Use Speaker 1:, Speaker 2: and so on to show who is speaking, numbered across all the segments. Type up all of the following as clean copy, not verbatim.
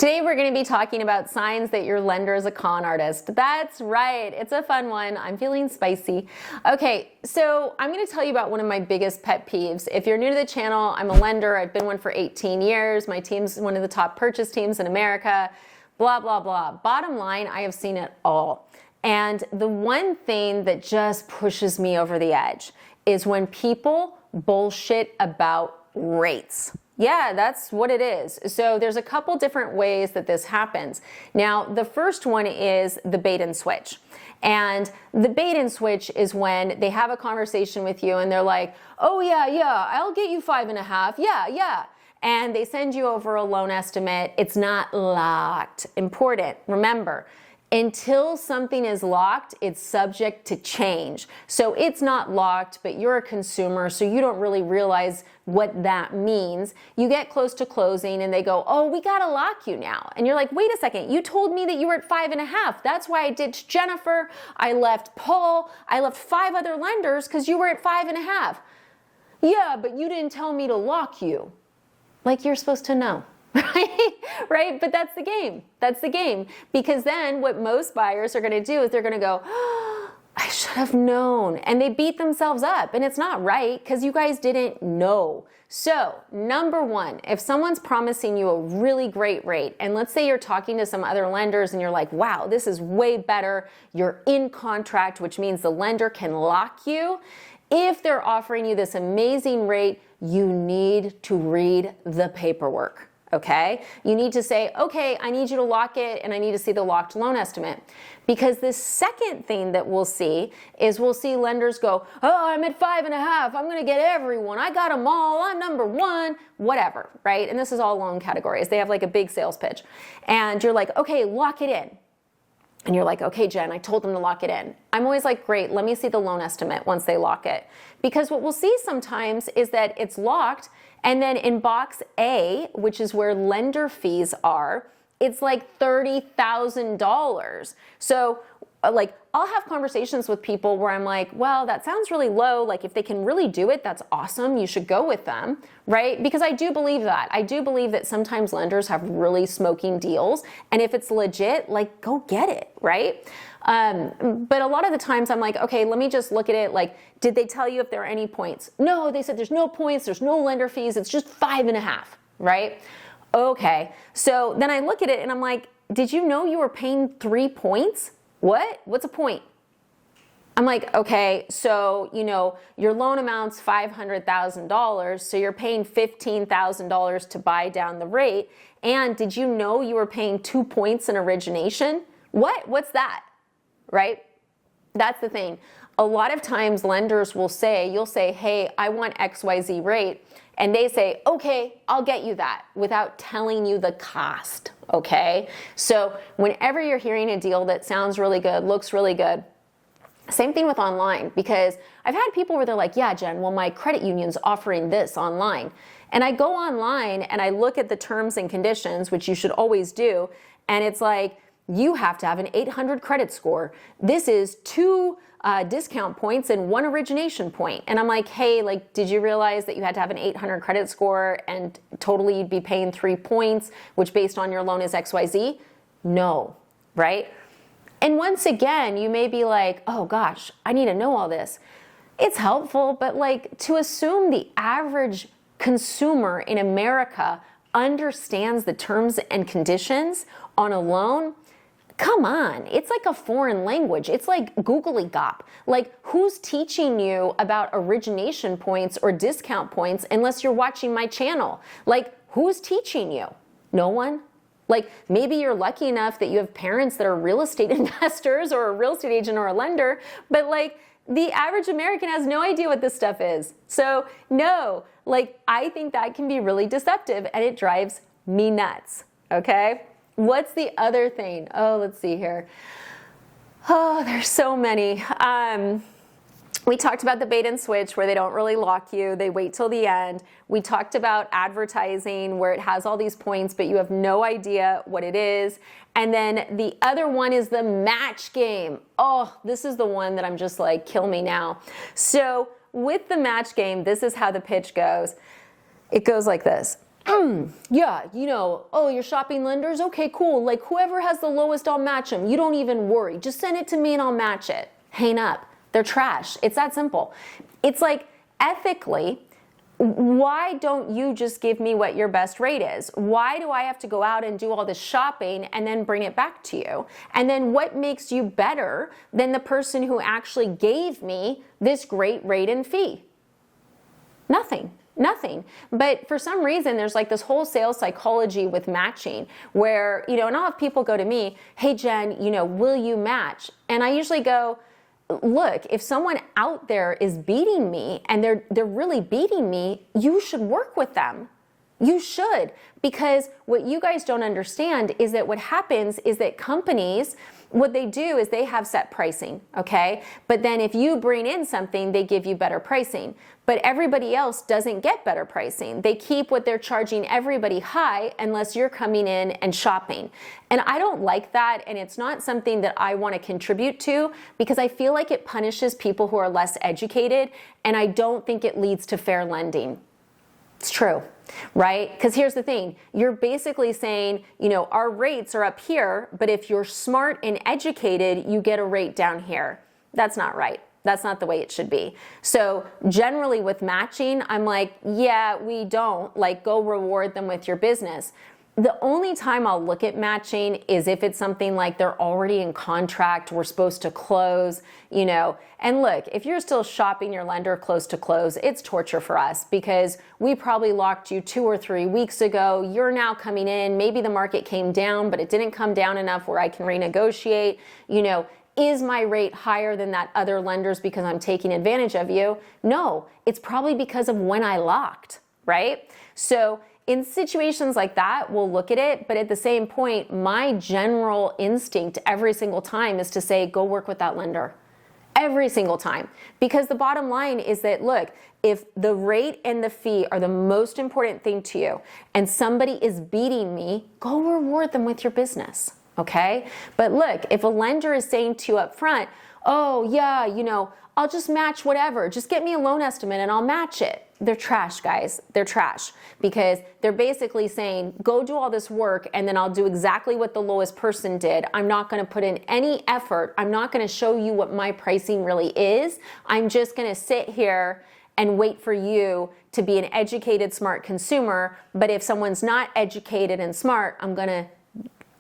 Speaker 1: Today we're going to be talking about signs that your lender is a con artist. That's right, it's a fun one. I'm feeling spicy. Okay, so I'm going to tell you about one of my biggest pet peeves. If you're new to the channel, I'm a lender. I've been one for 18 years. My team's one of the top purchase teams in America, blah, blah, blah. Bottom line, I have seen it all. And the one thing that just pushes me over the edge is when people bullshit about rates. Yeah, that's what it is. So there's a couple different ways that this happens. Now, the first one is the bait and switch. And the bait and switch is when they have a conversation with you and they're like, oh yeah, I'll get you 5.5. Yeah. And they send you over a loan estimate. It's not locked. Important. Remember, until something is locked, it's subject to change. So it's not locked, but you're a consumer, so you don't really realize what that means. You get close to closing and they go, oh, we gotta lock you now. And you're like, wait a second, you told me that you were at 5.5. That's why I ditched Jennifer, I left Paul, I left 5 other lenders because you were at 5.5. Yeah, but you didn't tell me to lock you. Like you're supposed to know. Right? But that's the game. That's the game. Because then what most buyers are going to do is they're going to go, oh, I should have known. And they beat themselves up. And it's not right because you guys didn't know. So, number one, if someone's promising you a really great rate, and let's say you're talking to some other lenders and you're like, wow, this is way better. You're in contract, which means the lender can lock you. If they're offering you this amazing rate, you need to read the paperwork. Okay, you need to say, okay, I need you to lock it and I need to see the locked loan estimate. Because the second thing that we'll see is we'll see lenders go, oh, I'm at 5.5. I'm going to get everyone. I got them all. I'm number one, whatever, right? And this is all loan categories. They have like a big sales pitch. And you're like, okay, lock it in. And you're like, okay, Jen, I told them to lock it in. I'm always like, great, let me see the loan estimate once they lock it. Because what we'll see sometimes is that it's locked, and then in box A, which is where lender fees are, it's like $30,000. So like I'll have conversations with people where I'm like, well, that sounds really low. Like if they can really do it, that's awesome. You should go with them, right? Because I do believe that. I do believe that sometimes lenders have really smoking deals. And if it's legit, like go get it, right? But a lot of the times I'm like, okay, let me just look at it. Like, did they tell you if there are any points? No, they said there's no points. There's no lender fees. It's just 5.5, right? Okay. So then I look at it and I'm like, did you know you were paying 3 points? What? What's a point? I'm like, okay, so, you know, your loan amount's $500,000, so you're paying $15,000 to buy down the rate. And did you know you were paying 2 points in origination? What? What's that? Right? That's the thing. A lot of times lenders will say, you'll say, hey, I want XYZ rate. And they say, okay, I'll get you that without telling you the cost, okay? So whenever you're hearing a deal that sounds really good, looks really good, same thing with online, because I've had people where they're like, yeah, Jen, well, my credit union's offering this online. And I go online and I look at the terms and conditions, which you should always do, and it's like, you have to have an 800 credit score. This is 2 discount points and 1 origination point. And I'm like, hey, like, did you realize that you had to have an 800 credit score and totally you'd be paying 3 points, which based on your loan is XYZ? No, right? And once again, you may be like, oh gosh, I need to know all this. It's helpful, but like to assume the average consumer in America understands the terms and conditions on a loan, come on, it's like a foreign language. It's like googly gop. Like who's teaching you about origination points or discount points unless you're watching my channel? Like who's teaching you? No one? Like maybe you're lucky enough that you have parents that are real estate investors or a real estate agent or a lender, but like the average American has no idea what this stuff is. So no, like I think that can be really deceptive and it drives me nuts, okay? What's the other thing? Oh, let's see here. Oh, there's so many. We talked about the bait and switch where they don't really lock you. They wait till the end. We talked about advertising where it has all these points, but you have no idea what it is. And then the other one is the match game. Oh, this is the one that I'm just like, kill me now. So with the match game, this is how the pitch goes. It goes like this. Yeah, oh, you're shopping lenders? Okay, cool. Like whoever has the lowest, I'll match them. You don't even worry. Just send it to me and I'll match it. Hang up. They're trash. It's that simple. It's like ethically, why don't you just give me what your best rate is? Why do I have to go out and do all this shopping and then bring it back to you? And then what makes you better than the person who actually gave me this great rate and fee? Nothing. But for some reason, there's like this whole sales psychology with matching where, and I'll have people go to me, hey, Jen, will you match? And I usually go, look, if someone out there is beating me and they're really beating me, you should work with them. You should, because what you guys don't understand is that what happens is that companies, what they do is they have set pricing, okay? But then if you bring in something, they give you better pricing. But everybody else doesn't get better pricing. They keep what they're charging everybody high unless you're coming in and shopping. And I don't like that, and it's not something that I want to contribute to because I feel like it punishes people who are less educated, and I don't think it leads to fair lending. It's true, right? Because here's the thing. You're basically saying, our rates are up here, but if you're smart and educated, you get a rate down here. That's not right. That's not the way it should be. So generally with matching, I'm like, yeah, we don't. Like, go reward them with your business. The only time I'll look at matching is if it's something like they're already in contract, we're supposed to close, And look, if you're still shopping your lender close to close, it's torture for us because we probably locked you 2 or 3 weeks ago. You're now coming in. Maybe the market came down, but it didn't come down enough where I can renegotiate. Is my rate higher than that other lender's because I'm taking advantage of you? No, it's probably because of when I locked, right? So in situations like that, we'll look at it, but at the same point, my general instinct every single time is to say, go work with that lender. Every single time. Because the bottom line is that, look, if the rate and the fee are the most important thing to you and somebody is beating me, go reward them with your business, okay? But look, if a lender is saying to you up front, oh yeah, I'll just match whatever. Just get me a loan estimate and I'll match it. They're trash, guys. They're trash because they're basically saying, go do all this work and then I'll do exactly what the lowest person did. I'm not going to put in any effort. I'm not going to show you what my pricing really is. I'm just going to sit here and wait for you to be an educated, smart consumer. But if someone's not educated and smart, I'm going to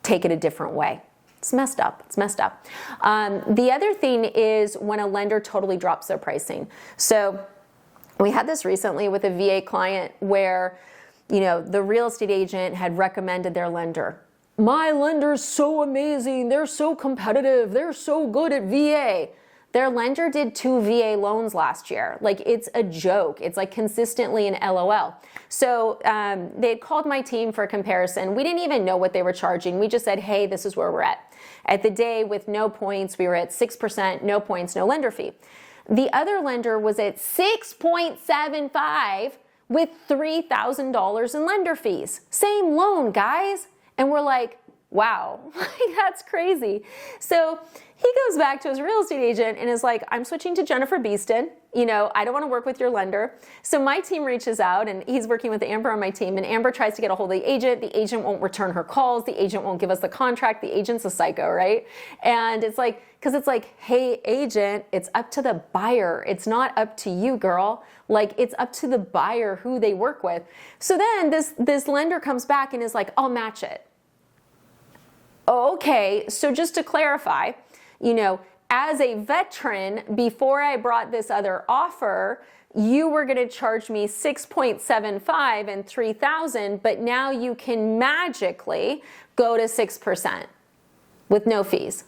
Speaker 1: take it a different way. It's messed up. The other thing is when a lender totally drops their pricing. So we had this recently with a VA client where, the real estate agent had recommended their lender. My lender's so amazing. They're so competitive. They're so good at VA. Their lender did 2 VA loans last year. Like, it's a joke. It's like consistently an LOL. So they had called my team for a comparison. We didn't even know what they were charging. We just said, hey, this is where we're at. At the day with no points, we were at 6%, no points, no lender fee. The other lender was at 6.75 with $3,000 in lender fees. Same loan, guys. And we're like, wow, that's crazy. So he goes back to his real estate agent and is like, I'm switching to Jennifer Beeston. I don't want to work with your lender. So my team reaches out and he's working with Amber on my team, and Amber tries to get a hold of the agent. The agent won't return her calls. The agent won't give us the contract. The agent's a psycho, right? And it's like, because it's like, hey, agent, it's up to the buyer. It's not up to you, girl. Like, it's up to the buyer who they work with. So then this lender comes back and is like, I'll match it. Okay, so just to clarify, as a veteran, before I brought this other offer, you were going to charge me 6.75 and 3,000, but now you can magically go to 6% with no fees.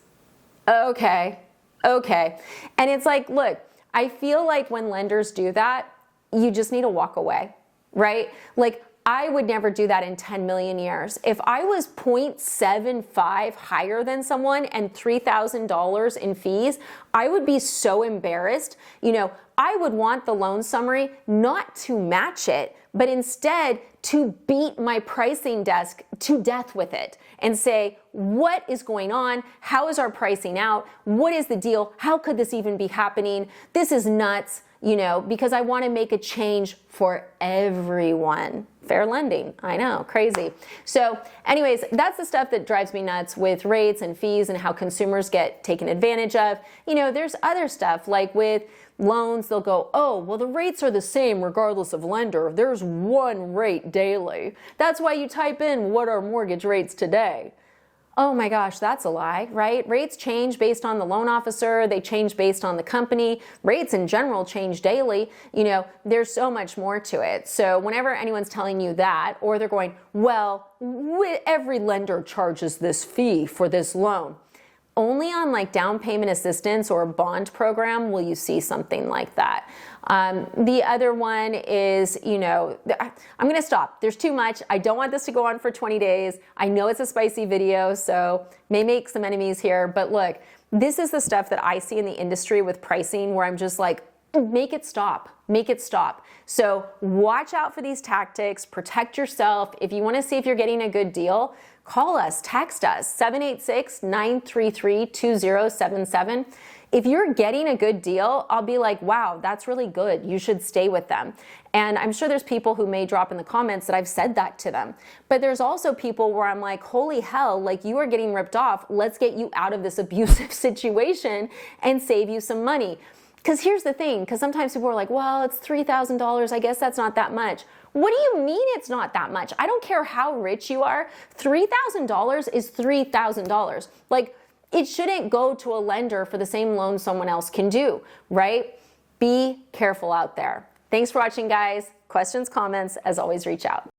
Speaker 1: Okay. And it's like, look, I feel like when lenders do that, you just need to walk away, right? Like, I would never do that in 10 million years. If I was 0.75 higher than someone and $3,000 in fees, I would be so embarrassed. I would want the loan summary not to match it, but instead to beat my pricing desk to death with it and say, what is going on? How is our pricing out? What is the deal? How could this even be happening? This is nuts, because I want to make a change for everyone. Fair lending. I know, crazy. So anyways, that's the stuff that drives me nuts with rates and fees and how consumers get taken advantage of. You know, there's other stuff like with loans, they'll go, oh, well, the rates are the same regardless of lender. There's one rate daily. That's why you type in what are mortgage rates today. Oh my gosh, that's a lie, right? Rates change based on the loan officer. They change based on the company. Rates in general change daily. You know, there's so much more to it. So whenever anyone's telling you that, or they're going, well, every lender charges this fee for this loan. Only on like down payment assistance or a bond program will you see something like that. The other one is, you know, I'm going to stop. There's too much. I don't want this to go on for 20 days. I know it's a spicy video, so may make some enemies here. But look, this is the stuff that I see in the industry with pricing where I'm just like, make it stop. Make it stop. So watch out for these tactics. Protect yourself. If you want to see if you're getting a good deal, call us, text us, 786-933-2077. If you're getting a good deal, I'll be like, wow, that's really good. You should stay with them. And I'm sure there's people who may drop in the comments that I've said that to them. But there's also people where I'm like, holy hell, like you are getting ripped off. Let's get you out of this abusive situation and save you some money. Because here's the thing, because sometimes people are like, well, it's $3,000. I guess that's not that much. What do you mean it's not that much? I don't care how rich you are. $3,000 is $3,000. Like, it shouldn't go to a lender for the same loan someone else can do, right? Be careful out there. Thanks for watching, guys. Questions, comments, as always, reach out.